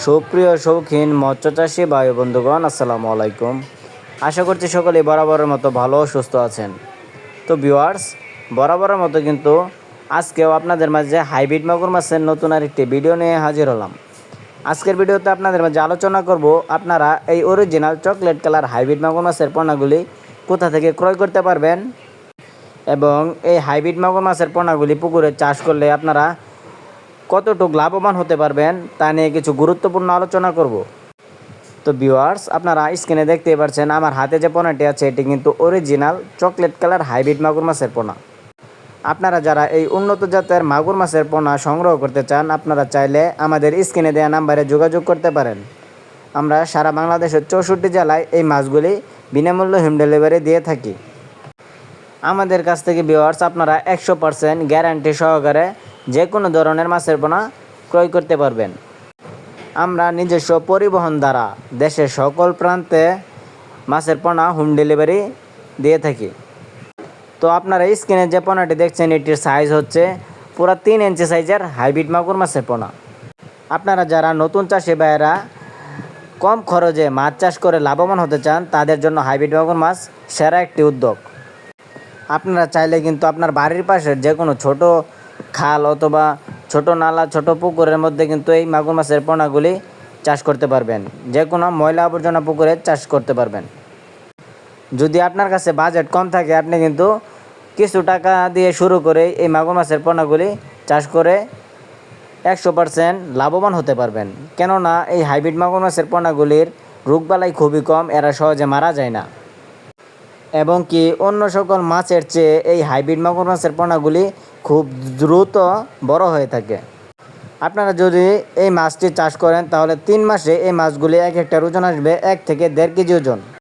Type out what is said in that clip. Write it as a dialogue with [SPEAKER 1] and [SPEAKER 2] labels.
[SPEAKER 1] সুপ্রিয় শৌখিন মৎস্যচাষী ভাই বন্ধুগণ, আসসালামু আলাইকুম। আশা করছি সকলে বরাবরের মতো ভালো ও সুস্থ আছেন। তো ভিউয়ার্স, বরাবরের মতো কিন্তু আজকেও আপনাদের মাঝে হাইব্রিড মাগুর মাছের নতুন আরেকটি ভিডিও নিয়ে হাজির হলাম। আজকের ভিডিওতে আপনাদের মাঝে আলোচনা করব আপনারা এই অরিজিনাল চকলেট কালার হাইব্রিড মাগুর মাছের পোনাগুলি কোথা থেকে ক্রয় করতে পারবেন এবং এই হাইব্রিড মাগুর মাছের পোনাগুলি পুকুরে চাষ করলে আপনারা কতটুকু লাভবান হতে পারবেন তা নিয়ে কিছু গুরুত্বপূর্ণ আলোচনা করব। তো ভিউয়ার্স, আপনারা স্ক্রিনে দেখতেই পাচ্ছেন আমার হাতে যে পোনাটি আছে এটি কিন্তু অরিজিনাল চকলেট কালার হাইব্রিড মাগুর মাছের পোনা। আপনারা যারা এই উন্নত জাতের মাগুর মাছের পোনা সংগ্রহ করতে চান, আপনারা চাইলে আমাদের স্ক্রিনে দেওয়া নাম্বারে যোগাযোগ করতে পারেন। আমরা সারা বাংলাদেশের 64 জেলায় এই মাছগুলি বিনামূল্যে হোম ডেলিভারি দিয়ে থাকি। আমাদের কাছ থেকে ভিউয়ার্স আপনারা 100% গ্যারান্টি সহকারে যে কোনো ধরনের মাছের পোনা ক্রয় করতে পারবেন। আমরা নিজস্ব পরিবহন দ্বারা দেশের সকল প্রান্তে মাছের পোনা হোম ডেলিভারি দিয়ে থাকি। তো আপনারা স্ক্রিনে যে পোনাটি দেখছেন এটির সাইজ হচ্ছে পুরো 3 ইঞ্চি সাইজের হাইব্রিড মাগুর মাছের পোনা। আপনারা যারা নতুন চাষি ভাইয়েরা কম খরচে মাছ চাষ করে লাভবান হতে চান, তাদের জন্য হাইব্রিড মাগুর মাছ সেরা একটি উদ্যোগ। আপনারা চাইলে কিন্তু আপনার বাড়ির পাশের যে কোনো ছোট খাল অথবা ছোট নালা, ছোট পুকুরের মধ্যে কিন্তু এই মাগুর মাছের পোনাগুলি চাষ করতে পারবেন। যে কোনো ময়লা আবর্জনা পুকুরে চাষ করতে পারবেন। যদি আপনার কাছে বাজেট কম থাকে, আপনি কিন্তু কিছু টাকা দিয়ে শুরু করে এই মাগুর মাছের পোনাগুলি চাষ করে 100% লাভবান হতে পারবেন। কেননা এই হাইব্রিড মাগুর মাছের পোনাগুলির রোগবালাই খুবই কম, এরা সহজে মারা যায় না এবং কি অন্য সকল মাছের চেয়ে এই হাইব্রিড মাগুর মাছের পোনাগুলি খুব দ্রুত বড় হয়ে থাকে। আপনারা যদি এই মাছটি চাষ করেন তাহলে 3 মাসে এই মাছগুলি এক একটা ওজন আসবে 1 থেকে 1.5 কেজি ওজন।